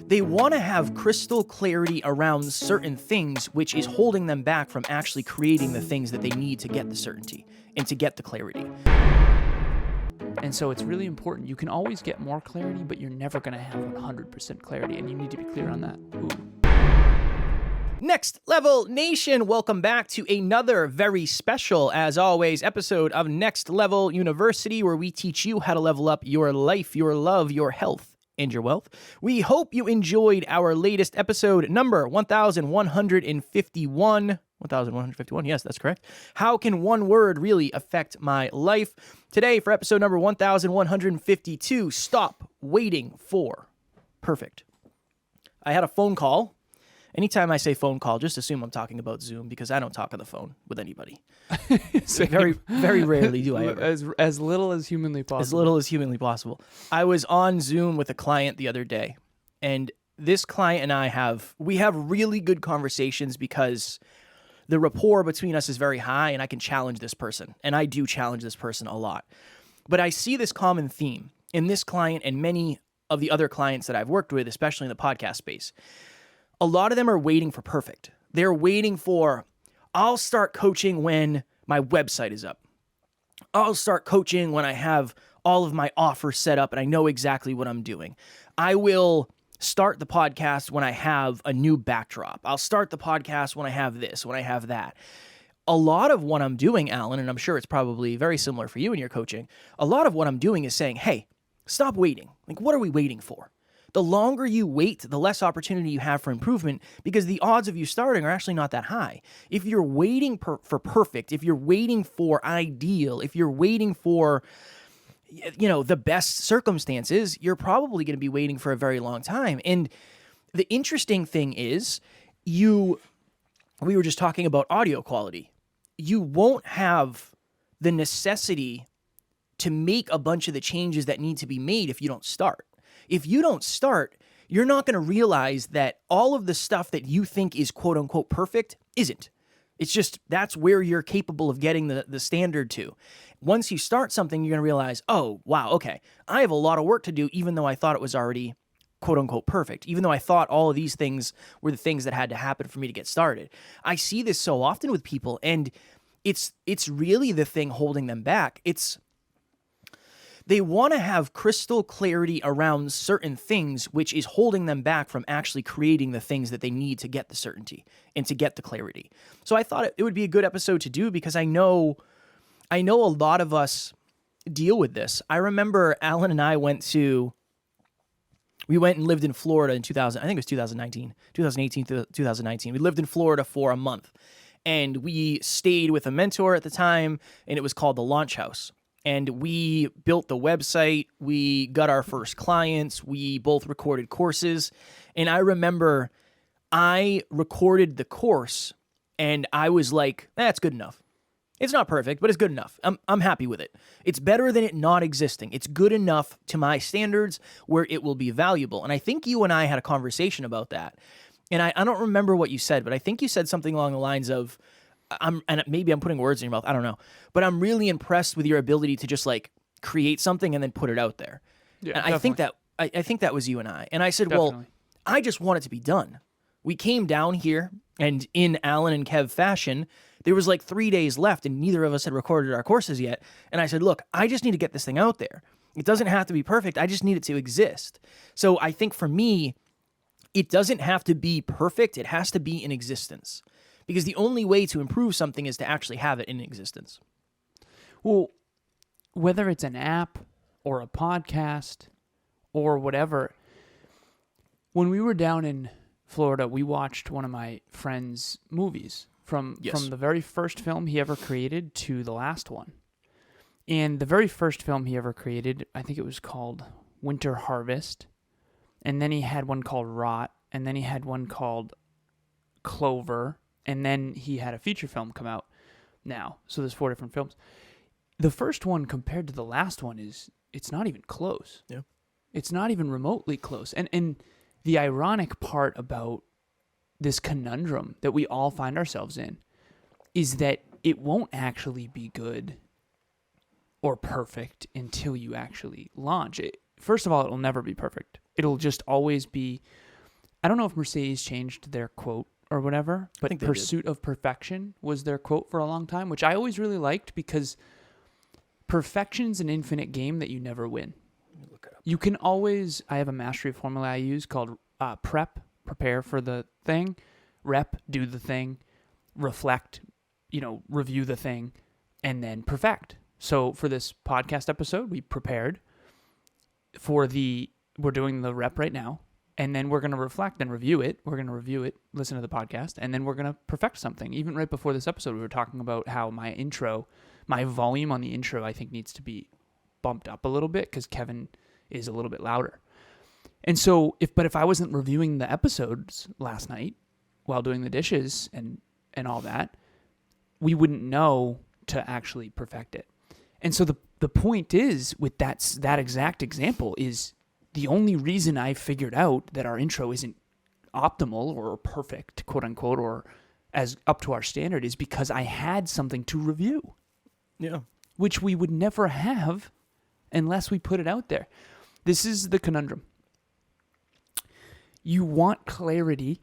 They want to have crystal clarity around certain things, which is holding them back from actually creating the things that they need to get the certainty and to get the clarity. And so it's really important. You can always get more clarity, but you're never going to have 100% clarity, and you need to be clear on that. Next Level Nation, welcome back to another very special, as always, episode of Next Level University, where we teach you how to level up your life, your love, your health, and your wealth. We hope you enjoyed our latest episode, number 1151. 1151, yes, that's correct. How can one word really affect my life? Today, for episode number 1152, stop waiting for perfect. I had a phone call. Anytime I say phone call, just assume I'm talking about Zoom, because I don't talk on the phone with anybody. Very, very rarely do I ever. As little as humanly possible. As little as humanly possible. I was on Zoom with a client the other day, and this client and I have really good conversations because the rapport between us is very high, and I can challenge this person, and I do challenge this person a lot. But I see this common theme in this client and many of the other clients that I've worked with, especially in the podcast space. A lot of them are waiting for perfect. They're waiting for, I'll start coaching when my website is up. I'll start coaching when I have all of my offers set up and I know exactly what I'm doing. I will start the podcast when I have a new backdrop. I'll start the podcast when I have this, when I have that. A lot of what I'm doing, Alan, and I'm sure it's probably very similar for you in your coaching, a lot of what I'm doing is saying, hey, stop waiting. Like, what are we waiting for? The longer you wait, the less opportunity you have for improvement, because the odds of you starting are actually not that high. If you're waiting for perfect, if you're waiting for ideal, if you're waiting for the best circumstances, you're probably going to be waiting for a very long time. And the interesting thing is, we were just talking about audio quality. You won't have the necessity to make a bunch of the changes that need to be made if you don't start. If you don't start, you're not going to realize that all of the stuff that you think is quote unquote perfect isn't. It's just, that's where you're capable of getting the standard to. Once you start something, you're going to realize, oh, wow, okay, I have a lot of work to do, even though I thought it was already quote unquote perfect, even though I thought all of these things were the things that had to happen for me to get started. I see this so often with people, and it's really the thing holding them back. They want to have crystal clarity around certain things, which is holding them back from actually creating the things that they need to get the certainty and to get the clarity. So I thought it would be a good episode to do, because I know a lot of us deal with this. I remember Alan and I went and lived in Florida in 2018 to 2019. We lived in Florida for a month, and we stayed with a mentor at the time, and it was called the Launch House. And we built the website, we got our first clients, we both recorded courses. And I remember I recorded the course and I was like, that's good enough. It's not perfect, but it's good enough. I'm happy with it. It's better than it not existing. It's good enough to my standards where it will be valuable. And I think you and I had a conversation about that. And I don't remember what you said, but I think you said something along the lines of, and maybe I'm putting words in your mouth, I don't know, but I'm really impressed with your ability to just like create something and then put it out there. Yeah, and I think that was you and I. And I said, definitely. Well, I just want it to be done. We came down here, and in Alan and Kev fashion, there was like 3 days left, and neither of us had recorded our courses yet. And I said, look, I just need to get this thing out there. It doesn't have to be perfect. I just need it to exist. So I think for me, it doesn't have to be perfect. It has to be in existence. Because the only way to improve something is to actually have it in existence. Well, whether it's an app or a podcast or whatever, when we were down in Florida, we watched one of my friend's movies from the very first film he ever created to the last one. And the very first film he ever created, I think it was called Winter Harvest. And then he had one called Rot. And then he had one called Clover. And then he had a feature film come out now. So there's 4 different films. The first one compared to the last one it's not even close. Yeah. It's not even remotely close. And the ironic part about this conundrum that we all find ourselves in is that it won't actually be good or perfect until you actually launch it. First of all, it'll never be perfect. It'll just always be, I don't know if Mercedes changed their quote or whatever, but think they pursuit of perfection was their quote for a long time, which I always really liked because perfection's an infinite game that you never win. Let me look it up. You can always, I have a mastery formula I use called prepare for the thing, rep, do the thing, reflect, review the thing, and then perfect. So for this podcast episode, we prepared we're doing the rep right now, and then we're going to reflect and review it. We're going to review it, listen to the podcast, and then we're going to perfect something. Even right before this episode, we were talking about how my volume on the intro, I think needs to be bumped up a little bit because Kevin is a little bit louder. And so if I wasn't reviewing the episodes last night while doing the dishes and all that, we wouldn't know to actually perfect it. And so the point is with that exact example is the only reason I figured out that our intro isn't optimal or perfect, quote unquote, or as up to our standard is because I had something to review. Yeah. Which we would never have unless we put it out there. This is the conundrum. You want clarity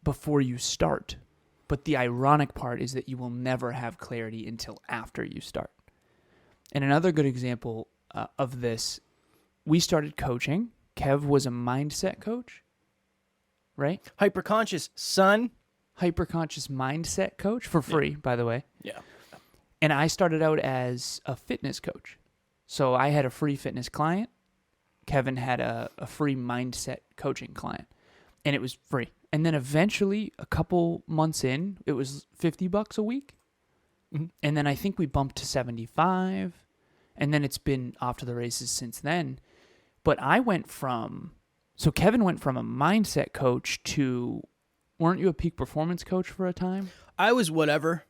before you start, but the ironic part is that you will never have clarity until after you start. And another good example of this, we started coaching. Kev was a mindset coach, right? Hyperconscious, son. Hyperconscious mindset coach for free, by the way. Yeah. And I started out as a fitness coach. So I had a free fitness client. Kevin had a free mindset coaching client. And it was free. And then eventually, a couple months in, it was $50 a week. Mm-hmm. And then I think we bumped to 75. And then it's been off to the races since then. But Kevin went from a mindset coach to, weren't you a peak performance coach for a time? I was whatever.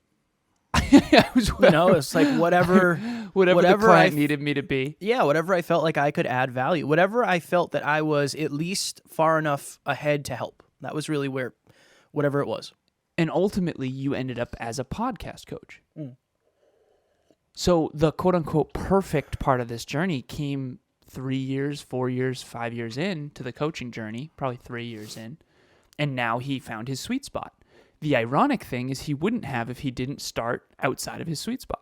I was whatever. It's like whatever the client needed me to be. Yeah, whatever I felt like I could add value. Whatever I felt that I was at least far enough ahead to help. That was really whatever it was. And ultimately, you ended up as a podcast coach. Mm. So the quote-unquote perfect part of this journey came 3 years, 4 years, 5 years in to the coaching journey, probably 3 years in. And now he found his sweet spot. The ironic thing is he wouldn't have if he didn't start outside of his sweet spot.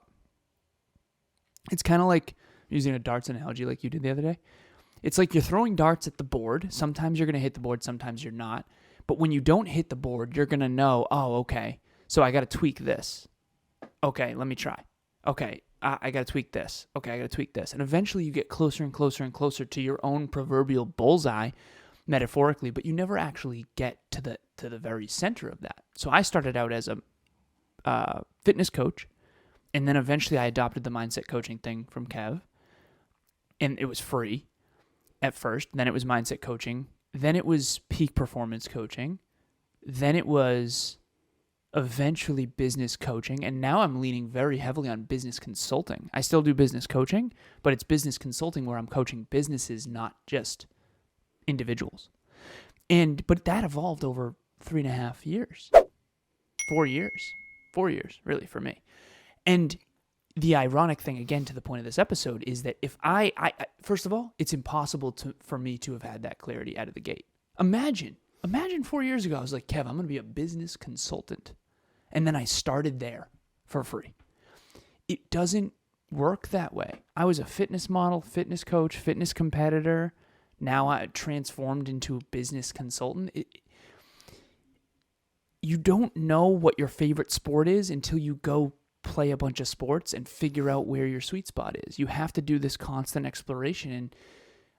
It's kind of like using a darts analogy like you did the other day. It's like you're throwing darts at the board. Sometimes you're going to hit the board, sometimes you're not. But when you don't hit the board, you're going to know, oh, okay, so I got to tweak this. Okay, let me try. Okay, I got to tweak this. Okay, I got to tweak this. And eventually you get closer and closer and closer to your own proverbial bullseye, metaphorically, but you never actually get to the very center of that. So I started out as a fitness coach, and then eventually I adopted the mindset coaching thing from Kev, and it was free at first. Then it was mindset coaching. Then it was peak performance coaching. Then it was eventually business coaching, and now I'm leaning very heavily on business consulting. I still do business coaching, but it's business consulting where I'm coaching businesses, not just individuals. But that evolved over 3.5 years. 4 years. 4 years, really, for me. And the ironic thing, again, to the point of this episode, is that if I first of all, it's impossible for me to have had that clarity out of the gate. Imagine 4 years ago, I was like, Kev, I'm going to be a business consultant. And then I started there for free. It doesn't work that way. I was a fitness model, fitness coach, fitness competitor. Now I transformed into a business consultant. You don't know what your favorite sport is until you go play a bunch of sports and figure out where your sweet spot is. You have to do this constant exploration. And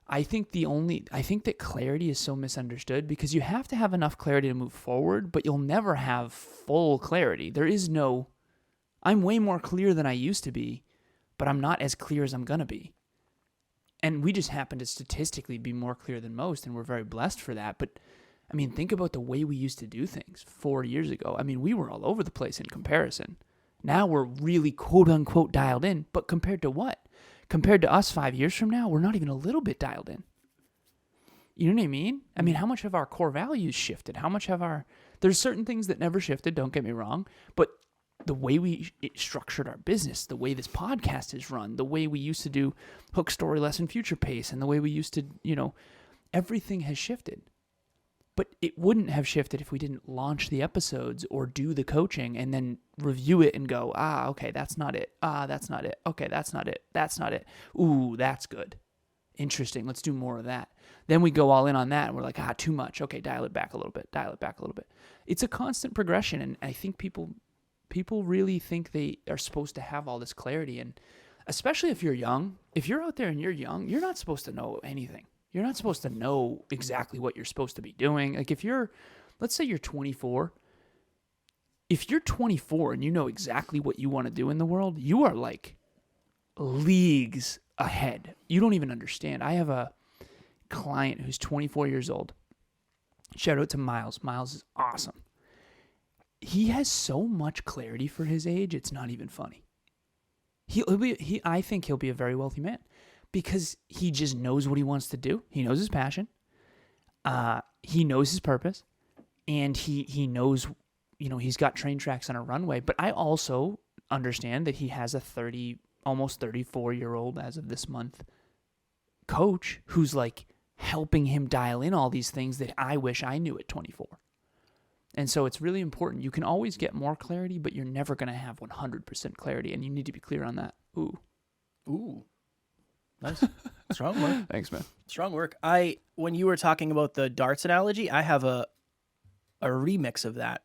I think that clarity is so misunderstood because you have to have enough clarity to move forward, but you'll never have full clarity. I'm way more clear than I used to be, but I'm not as clear as I'm going to be. And we just happen to statistically be more clear than most, and we're very blessed for that. But, I mean, think about the way we used to do things 4 years ago. I mean, we were all over the place in comparison. Now we're really quote-unquote dialed in, but compared to what? Compared to us 5 years from now, we're not even a little bit dialed in. You know what I mean? I mean, how much have our core values shifted? How much have there's certain things that never shifted, don't get me wrong, but the way we structured our business, the way this podcast is run, the way we used to do Hook Story Lesson Future Pace, and the way we used to, everything has shifted. But it wouldn't have shifted if we didn't launch the episodes or do the coaching and then review it and go, okay, that's not it. That's not it. Okay, that's not it. That's not it. Ooh, that's good. Interesting. Let's do more of that. Then we go all in on that and we're like, too much. Okay, dial it back a little bit. Dial it back a little bit. It's a constant progression, and I think people really think they are supposed to have all this clarity, and especially if you're young. If you're out there and you're young, you're not supposed to know anything. You're not supposed to know exactly what you're supposed to be doing. Like let's say you're 24. If you're 24 and you know exactly what you want to do in the world, you are like leagues ahead. You don't even understand. I have a client who's 24 years old. Shout out to Miles. Miles is awesome. He has so much clarity for his age, it's not even funny. I think he'll be a very wealthy man because he just knows what he wants to do. He knows his passion. He knows his purpose, and he knows, he's got train tracks on a runway. But I also understand that he has a almost 34-year-old as of this month coach who's like helping him dial in all these things that I wish I knew at 24. And so it's really important. You can always get more clarity, but you're never going to have 100% clarity, and you need to be clear on that. Ooh. Nice. Strong work. Thanks, man. Strong work. When you were talking about the darts analogy, I have a remix of that.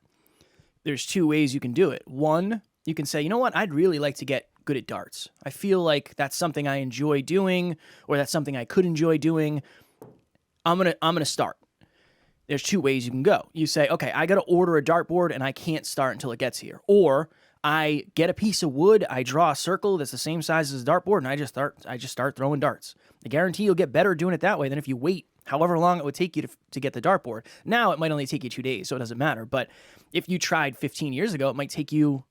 There's two ways you can do it. One, you can say, you know what? I'd really like to get good at darts. I feel like that's something I enjoy doing, or that's something I could enjoy doing. I'm gonna start. There's two ways you can go. You say, okay, I got to order a dartboard and I can't start until it gets here. Or I get a piece of wood, I draw a circle that's the same size as a dartboard, and I just start throwing darts. I guarantee you'll get better doing it that way than if you wait however long it would take you to get the dartboard. Now, it might only take you 2 days, so it doesn't matter. But if you tried 15 years ago, it might take you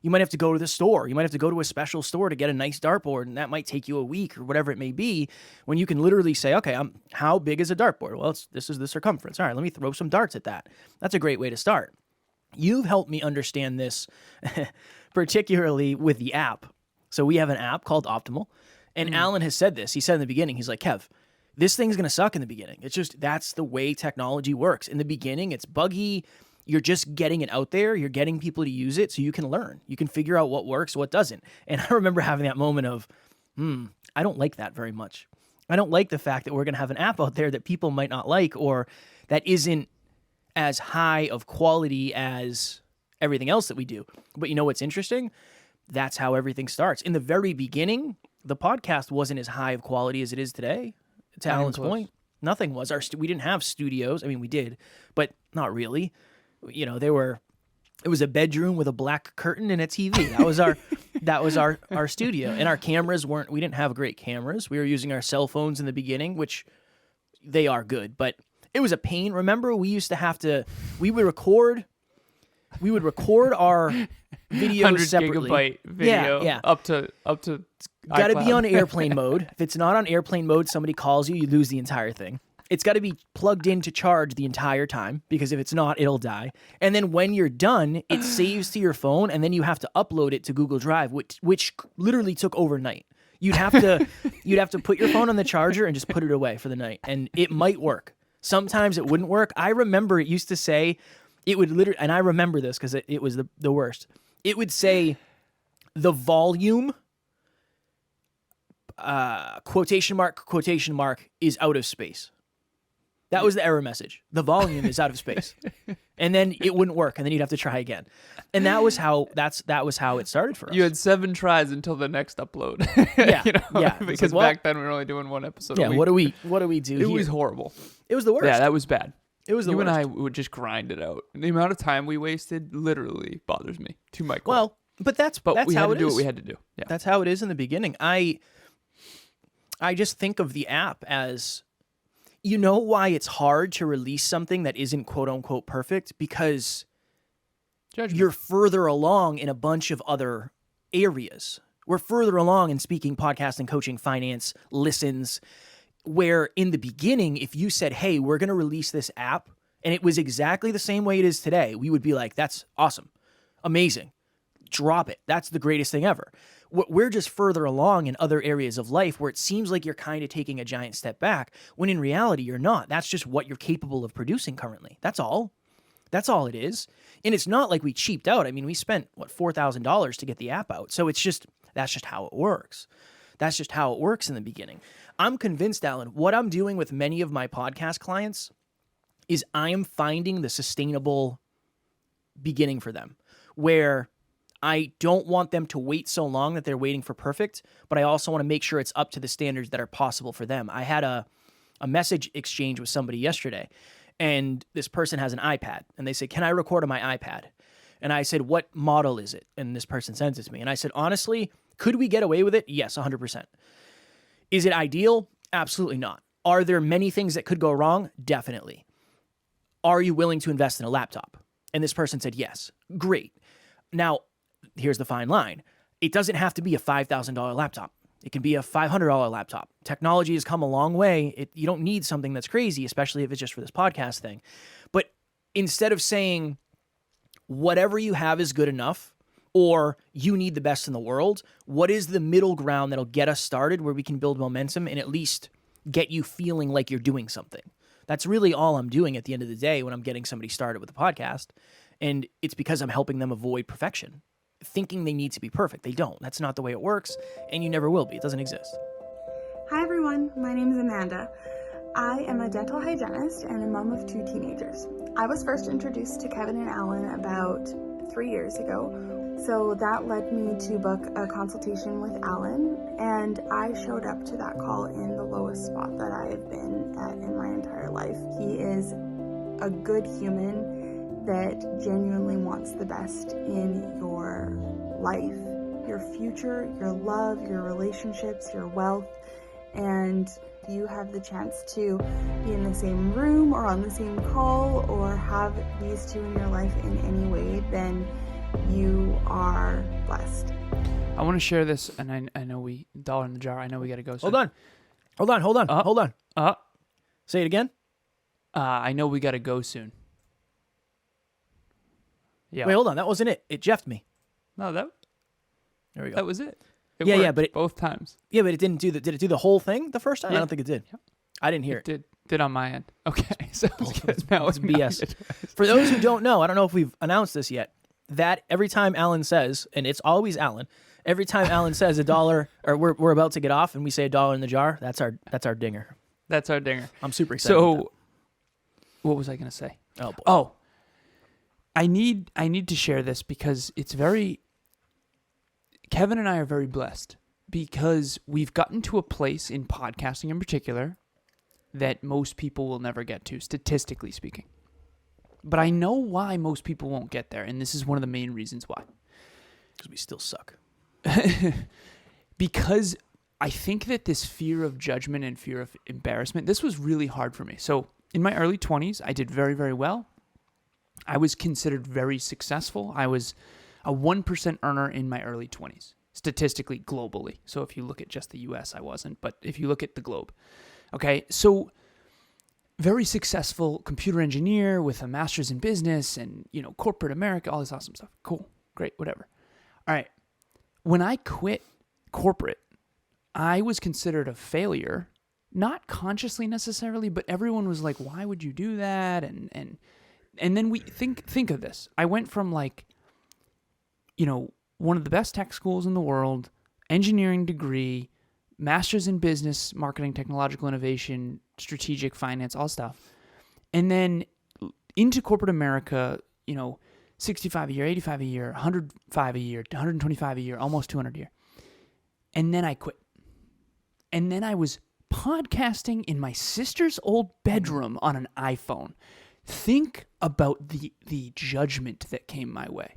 might have to go to the store. You might have to go to a special store to get a nice dartboard, and that might take you a week or whatever it may be, when you can literally say, okay, how big is a dartboard? Well, this is the circumference. All right, let me throw some darts at that. That's a great way to start. You've helped me understand this, particularly with the app. So we have an app called Optimal, and Alan has said this. He said in the beginning, he's like, Kev, this thing's going to suck in the beginning. It's just, that's the way technology works. In the beginning, it's buggy. You're just getting it out there. You're getting people to use it so you can learn. You can figure out what works, what doesn't. And I remember having that moment of, I don't like that very much. I don't like the fact that we're going to have an app out there that people might not like, or that isn't as high of quality as everything else that we do. But you know what's interesting? That's how everything starts. In the very beginning, the podcast wasn't as high of quality as it is today. To Alan's point, nothing was. We didn't have studios. I mean, we did, but not really. It was a bedroom with a black curtain and a TV. That was our studio. And our cameras we didn't have great cameras. We were using our cell phones in the beginning, which they are good, but it was a pain. Remember, we used to have to, we would record our videos separately. 100 gigabyte video. Yeah. Up to Got to be iCloud. on airplane mode. If it's not on airplane mode, somebody calls you, you lose the entire thing. It's got to be plugged in to charge the entire time, because if it's not, it'll die. And then when you're done, it saves to your phone, and then you have to upload it to Google Drive, which literally took overnight. You'd have to put your phone on the charger and just put it away for the night, and it might work. Sometimes it wouldn't work. I remember it used to say, it would literally, and I remember this because it was the worst. It would say the volume, quotation mark, is out of space. That was the error message. The volume is out of space. And then it wouldn't work, and then you'd have to try again. And that was how it started for us. You had 7 tries until the next upload. Yeah. Because back then we were only doing one episode a week. What do we do It here? was horrible. It was the worst. Yeah, that was bad. It was the you worst. and I would just grind it out. And the amount of time we wasted literally bothers me to my core. Well, but that's we how had to it do is. what we had to do. Yeah. That's how it is in the beginning. I just think of the app as, you know why it's hard to release something that isn't quote unquote perfect? Because Judgment. you're further along in a bunch of other areas. We're further along in speaking, podcasting, coaching, finance, listens, where in the beginning, if you said, hey, we're going to release this app, and it was exactly the same way it is today, we would be like, that's awesome, amazing, drop it. That's the greatest thing ever. We're just further along in other areas of life where it seems like you're kind of taking a giant step back, when in reality you're not. That's just what you're capable of producing currently. That's all. That's all it is. And it's not like we cheaped out. I mean, we spent, $4,000 to get the app out. So that's just how it works. That's just how it works in the beginning. I'm convinced, Alan, what I'm doing with many of my podcast clients is I am finding the sustainable beginning for them, where I don't want them to wait so long that they're waiting for perfect, but I also want to make sure it's up to the standards that are possible for them. I had a message exchange with somebody yesterday, and this person has an iPad, and they said, "Can I record on my iPad?" And I said, "What model is it?" And this person sends it to me. And I said, "Honestly, could we get away with it? Yes, 100%. Is it ideal? Absolutely not. Are there many things that could go wrong? Definitely. Are you willing to invest in a laptop?" And this person said, "Yes." Great. Now, here's the fine line. It doesn't have to be a $5,000 laptop. It can be a $500 laptop. Technology has come a long way. You don't need something that's crazy, especially if it's just for this podcast thing. But instead of saying whatever you have is good enough, or you need the best in the world, what is the middle ground that'll get us started where we can build momentum and at least get you feeling like you're doing something? That's really all I'm doing at the end of the day when I'm getting somebody started with a podcast. And it's because I'm helping them avoid perfection, thinking they need to be perfect. They don't. That's not the way it works, and you never will be. It doesn't exist. Hi everyone, my name is Amanda. I am a dental hygienist and a mom of 2 teenagers. I was first introduced to Kevin and Alan about 3 years ago, so that led me to book a consultation with Alan, and I showed up to that call in the lowest spot that I have been at in my entire life. He is a good human that genuinely wants the best in your life, your future, your love, your relationships, your wealth, and you have the chance to be in the same room or on the same call or have these two in your life in any way, then you are blessed. I want to share this, and I know dollar in the jar. I know we got to go soon. Hold on. Say it again. I know we got to go soon. Yeah. Wait, hold on. That wasn't it. It jeffed me. No, there we go. That was it. Yeah, but both times. Yeah, but it didn't do did it do the whole thing the first time? Yeah. I don't think it did. Yep. I didn't hear it. Did on my end. Okay, so It's BS. For those who don't know, I don't know if we've announced this yet, that every time Alan says, and it's always Alan, every time Alan says $1, or we're about to get off and we say $1 in the jar, that's our dinger. That's our dinger. I'm super excited. So, what was I going to say? Oh, boy. Oh, I need to share this because it's Kevin and I are very blessed because we've gotten to a place in podcasting in particular that most people will never get to, statistically speaking. But I know why most people won't get there, and this is one of the main reasons why. Because we still suck. Because I think that this fear of judgment and fear of embarrassment, this was really hard for me. So in my early 20s, I did very, very well. I was considered very successful. I was a 1% earner in my early 20s, statistically, globally. So if you look at just the US, I wasn't. But if you look at the globe, okay? So very successful computer engineer with a master's in business and, corporate America, all this awesome stuff. Cool, great, whatever. All right. When I quit corporate, I was considered a failure, not consciously necessarily, but everyone was like, why would you do that? And then we think of this. I went from one of the best tech schools in the world, engineering degree, master's in business, marketing, technological innovation, strategic finance, all stuff. And then into corporate America, 65 a year, 85 a year, 105 a year, 125 a year, almost 200 a year. And then I quit. And then I was podcasting in my sister's old bedroom on an iPhone. Think about the judgment that came my way.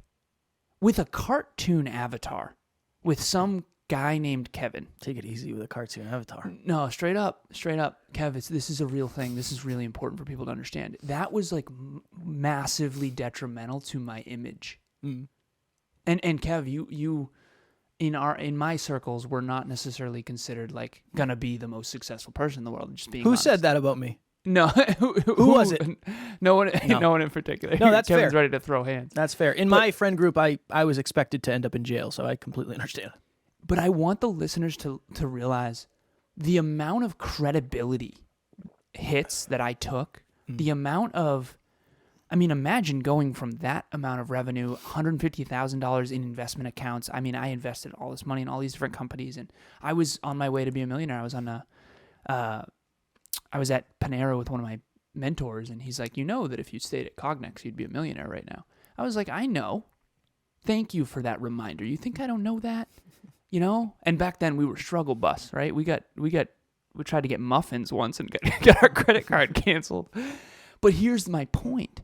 With a cartoon avatar, with some guy named Kevin. Take it easy with a cartoon avatar. No, straight up, Kev, this is a real thing. This is really important for people to understand. That was massively detrimental to my image. Mm. And Kev, you in my circles were not necessarily considered gonna be the most successful person in the world. Just being honest. said that about me? No, who was it? No one in particular. No, that's Kevin's fair. ready to throw hands. That's fair. In my friend group, I was expected to end up in jail, so I completely understand. But I want the listeners to realize the amount of credibility hits that I took, the amount of, I mean, imagine going from that amount of revenue, $150,000 in investment accounts. I mean, I invested all this money in all these different companies, and I was on my way to be a millionaire. I was I was at Panera with one of my mentors, and he's like, you know that if you stayed at Cognex, you'd be a millionaire right now. I was like, I know. Thank you for that reminder. You think I don't know that? You know? And back then we were struggle bus, right? We tried to get muffins once and got our credit card canceled. But here's my point.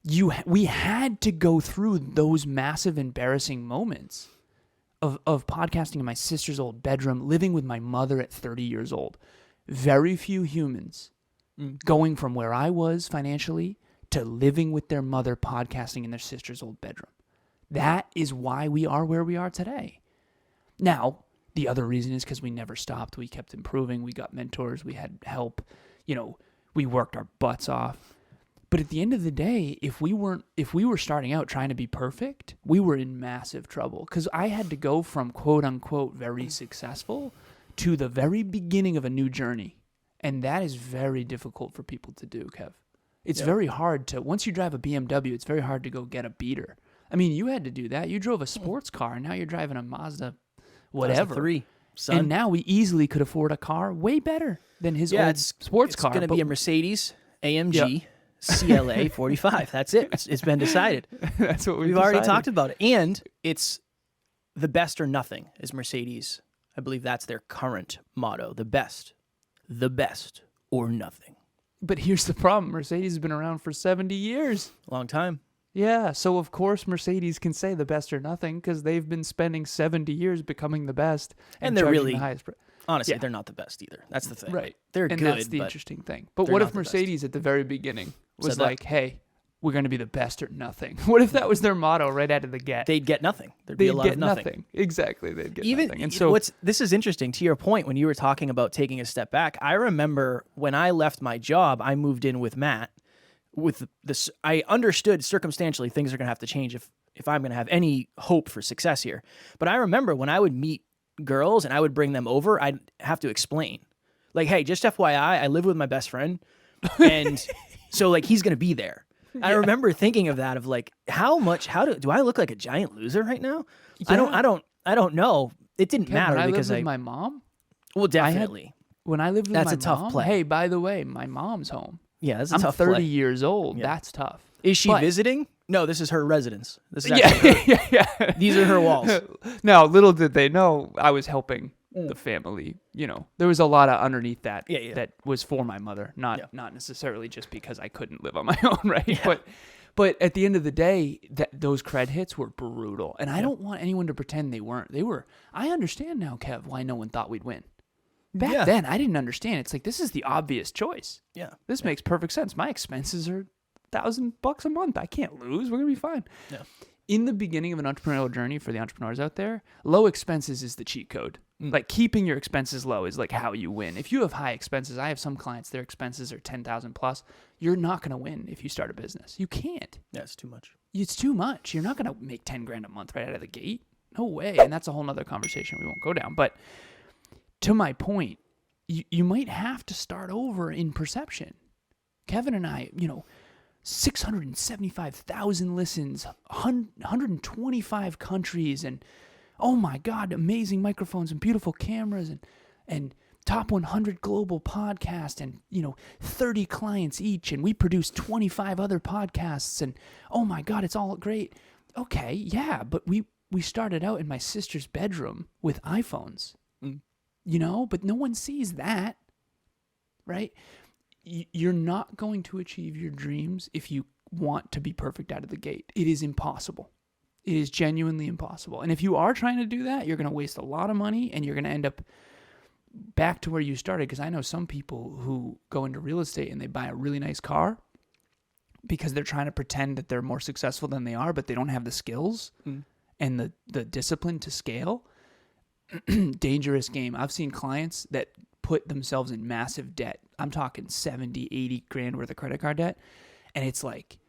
We had to go through those massive embarrassing moments of podcasting in my sister's old bedroom, living with my mother at 30 years old. Very few humans going from where I was financially to living with their mother podcasting in their sister's old bedroom. That is why we are where we are today. Now, the other reason is because we never stopped. We kept improving. We got mentors. We had help. You know, we worked our butts off. But at the end of the day, if we were starting out trying to be perfect, we were in massive trouble. Because I had to go from quote unquote very successful to the very beginning of a new journey. And that is very difficult for people to do, Kev. It's very hard to, once you drive a BMW, it's very hard to go get a beater. I mean, you had to do that. You drove a sports car, and now you're driving a Mazda whatever. 3, son. And now we easily could afford a car way better than his old sports car. It's going to be a Mercedes AMG CLA 45. That's it. It's been decided. That's what we've already talked about it. And it's the best or nothing is Mercedes. I believe that's their current motto. The best or nothing. But here's the problem. Mercedes has been around for 70 years. Long time. Yeah, so of course Mercedes can say the best or nothing because they've been spending 70 years becoming the best. And they're really, the highest honestly, they're not the best either. That's the thing. Right. They're and good, that's the interesting thing. But what if Mercedes at the very beginning was like, hey, we're going to be the best or nothing? What if that was their motto right out of the get? They'd get nothing. There'd be a lot of nothing. Exactly. They'd get nothing. And so this is interesting. To your point, when you were talking about taking a step back, I remember when I left my job, I moved in with Matt. With this, I understood circumstantially things are going to have to change if I'm going to have any hope for success here. But I remember when I would meet girls and I would bring them over, I'd have to explain, like, hey, just FYI, I live with my best friend, and so like he's going to be there. Yeah. I remember thinking of that, of like, how do I look like a giant loser right now? Yeah. I don't know. It didn't matter when because I lived with my mom. Well, definitely. When I lived with that's my a tough mom, play. Hey, by the way, my mom's home. Yeah, that's a I'm tough 30 play. years old. Yeah. That's tough. Is she visiting? No, this is her residence. This is yeah. These are her walls. Now, little did they know I was helping the family. You know, there was a lot of underneath that that was for my mother, not necessarily just because I couldn't live on my own, right? Yeah. But at the end of the day, those cred hits were brutal, and I don't want anyone to pretend they weren't. They were. I understand now, Kev, why no one thought we'd win. Back then, I didn't understand. It's like, this is the obvious choice. Yeah. This makes perfect sense. My expenses are $1,000 a month. I can't lose. We're going to be fine. Yeah. In the beginning of an entrepreneurial journey for the entrepreneurs out there, low expenses is the cheat code. Like, keeping your expenses low is like how you win. If you have high expenses, I have some clients, their expenses are $10,000 plus. You're not going to win if you start a business. You can't. Yeah, it's too much. It's too much. You're not going to make $10,000 a month right out of the gate. No way. And that's a whole nother conversation we won't go down. But to my point, you might have to start over in perception. Kevin and I, 675,000 listens, 125 countries, and oh my God, amazing microphones and beautiful cameras, and top 100 global podcast, and 30 clients each, and we produce 25 other podcasts, and oh my God, it's all great. Okay, yeah, but we started out in my sister's bedroom with iPhones. But no one sees that, right? You're not going to achieve your dreams if you want to be perfect out of the gate. It is impossible. It is genuinely impossible. And if you are trying to do that, you're going to waste a lot of money, and you're going to end up back to where you started. Because I know some people who go into real estate and they buy a really nice car because they're trying to pretend that they're more successful than they are, but they don't have the skills and the discipline to scale. Dangerous game. I've seen clients that put themselves in massive debt. I'm talking 70, 80 grand worth of credit card debt. And it's like,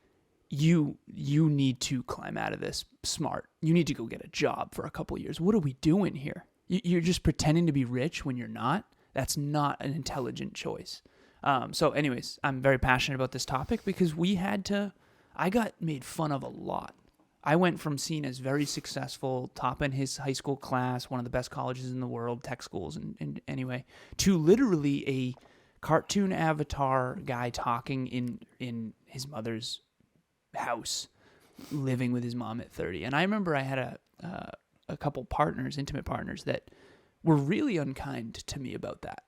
you need to climb out of this smart. You need to go get a job for a couple of years. What are we doing here? you're just pretending to be rich when you're not. That's not an intelligent choice. So anyways, I'm very passionate about this topic because I got made fun of a lot. I went from seen as very successful, top in his high school class, one of the best colleges in the world, tech schools, and anyway, to literally a cartoon avatar guy talking in his mother's house, living with his mom at 30. And I remember I had a couple partners, intimate partners, that were really unkind to me about that.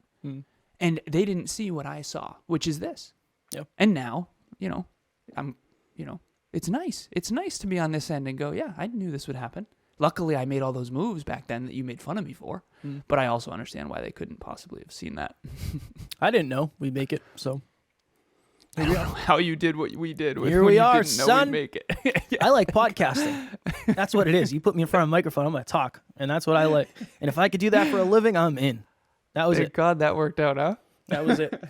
And they didn't see what I saw, which is this. Yep. And now, it's nice. It's nice to be on this end and go, yeah, I knew this would happen. Luckily, I made all those moves back then that you made fun of me for. But I also understand why they couldn't possibly have seen that. I didn't know we'd make it, so. I don't know how you did what we did. Here we are, didn't know son. we'd make it. I like podcasting. That's what it is. You put me in front of a microphone, I'm going to talk, and that's what I like. And if I could do that for a living, I'm in. That was Thank it. God that worked out, huh? That was it.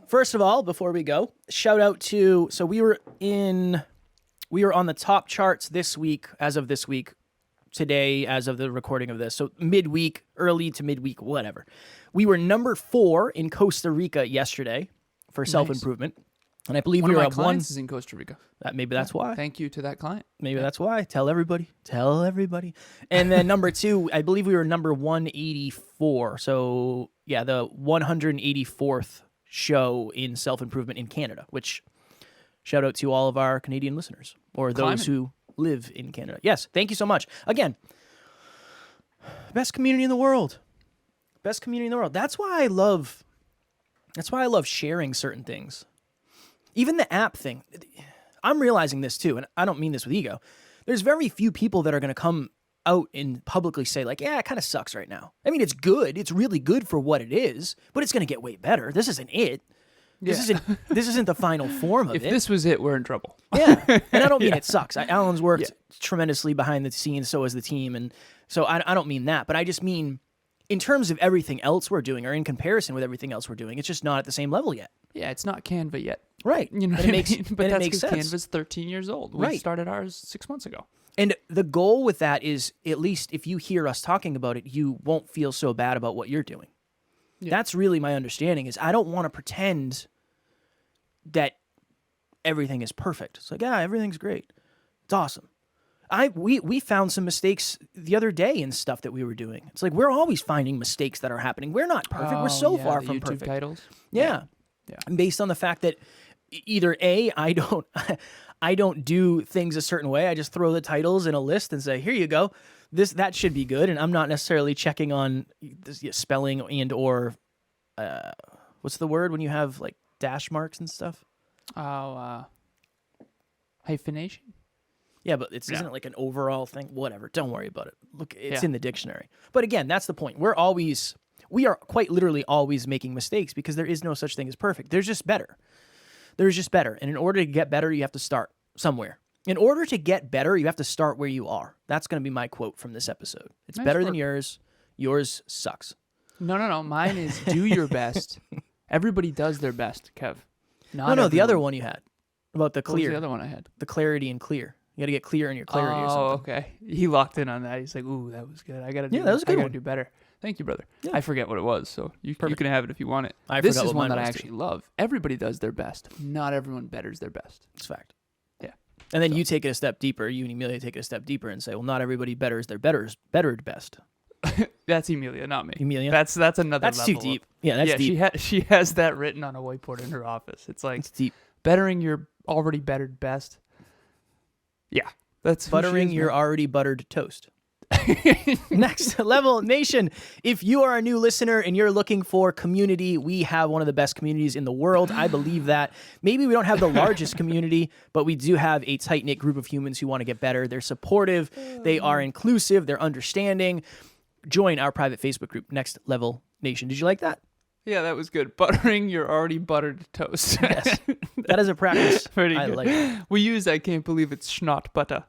First of all, before we go, shout out to, so we were on the top charts this week, as of this week, today, as of the recording of this. So midweek, early to midweek, whatever. We were number 4 in Costa Rica yesterday for self-improvement. And I believe One we of were my at clients is in Costa Rica. Maybe that's why. Thank you to that client. Maybe that's why. Tell everybody. And then number 2, I believe we were number 184. So yeah, the 184th show in self-improvement in Canada, which shout out to all of our Canadian listeners or those who live in Canada. Yes, thank you so much. Again, best community in the world. Best community in the world. That's why I love sharing certain things. Even the app thing. I'm realizing this too, and I don't mean this with ego. There's very few people that are going to come out and publicly say like, yeah, it kind of sucks right now. I mean, it's good. It's really good for what it is, but it's going to get way better. This isn't it. This isn't the final form of it. If this was it, we're in trouble. Yeah, and I don't mean it sucks. Alan's worked tremendously behind the scenes, so has the team, and so I don't mean that, but I just mean in terms of everything else we're doing, or in comparison with everything else we're doing, it's just not at the same level yet. Yeah, it's not Canva yet. Right. You know what what I I mean? mean? But that's makes because sense. Canva's 13 years old. We Right. started ours 6 months ago. And the goal with that is, at least if you hear us talking about it, you won't feel so bad about what you're doing. Yeah. That's really my understanding, is I don't want to pretend that everything is perfect. It's like, everything's great. It's awesome. We found some mistakes the other day in stuff that we were doing. It's like, we're always finding mistakes that are happening. We're not perfect. We're so far the from YouTube perfect. titles. Yeah. And based on the fact that either A, I don't do things a certain way. I just throw the titles in a list and say, here you go. That should be good. And I'm not necessarily checking on spelling and or what's the word when you have like dash marks and stuff? Hyphenation? Yeah, but isn't it like an overall thing? Whatever. Don't worry about it. Look, it's in the dictionary. But again, that's the point. We are quite literally always making mistakes because there is no such thing as perfect. There's just better. And in order to get better, you have to start somewhere. In order to get better, you have to start where you are. That's going to be my quote from this episode. It's Nice better work. than yours. Yours sucks. No. Mine is do your best. Everybody does their best, Kev. No, the other one you had about the What was clear. the other one I had? The clarity and clear. You got to get clear in your clarity or something. Okay. He locked in on that. He's like, ooh, that was good. I got to that was a good I gotta one. do better. Thank you, brother. Yeah. I forget what it was, so you can have it if you want it. I This forgot is what one mine that I was, too. actually love. Everybody does their best. Not everyone betters their best. It's fact. Yeah. And then you take it a step deeper. You and Emilia take it a step deeper and say, well, not everybody betters their bettered best. That's Emilia, not me. Emilia? That's another That's level. too deep. Yeah, that's deep. She has that written on a whiteboard in her office. It's like It's deep. bettering your already bettered best. Yeah. That's who she Buttering is, your man. already buttered toast. Next Level Nation, if you are a new listener and you're looking for community, we have one of the best communities in the world. I believe that. Maybe we don't have the largest community, but we do have a tight-knit group of humans who want to get better. They're supportive, they are inclusive, they're understanding. Join our private Facebook group, Next Level Nation. Did you like that? Yeah, that was good. Buttering your already buttered toast. Yes. That is a practice. Pretty I good. like it. We use I can't believe it's schnott butter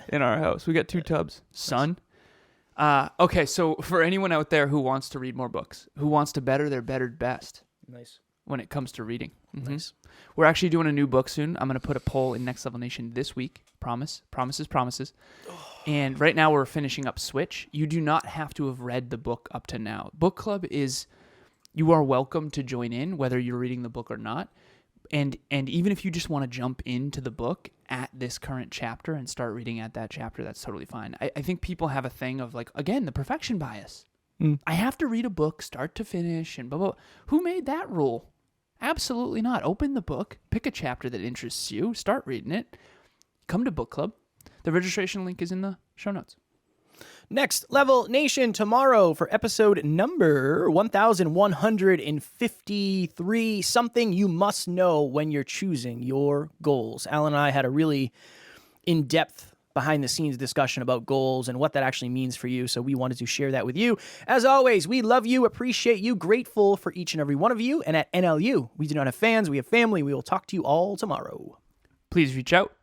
in our house. We got 2 tubs. Son. Okay, so for anyone out there who wants to read more books, who wants to better their bettered best Nice. when it comes to reading. Mhm. Nice. We're actually doing a new book soon. I'm going to put a poll in Next Level Nation this week. Promises. And right now we're finishing up Switch. You do not have to have read the book up to now. Book club is, you are welcome to join in whether you're reading the book or not. And even if you just want to jump into the book at this current chapter and start reading at that chapter, that's totally fine. I think people have a thing of like, again, the perfection bias. I have to read a book start to finish and blah, blah, blah. Who made that rule? Absolutely not. Open the book, pick a chapter that interests you, start reading it, come to book club. The registration link is in the show notes. Next Level Nation tomorrow for episode number 1153, something you must know when you're choosing your goals. Alan and I had a really in-depth behind-the-scenes discussion about goals and what that actually means for you, so we wanted to share that with you. As always, we love you, appreciate you, grateful for each and every one of you, and at NLU, we do not have fans, we have family. We will talk to you all tomorrow. Please reach out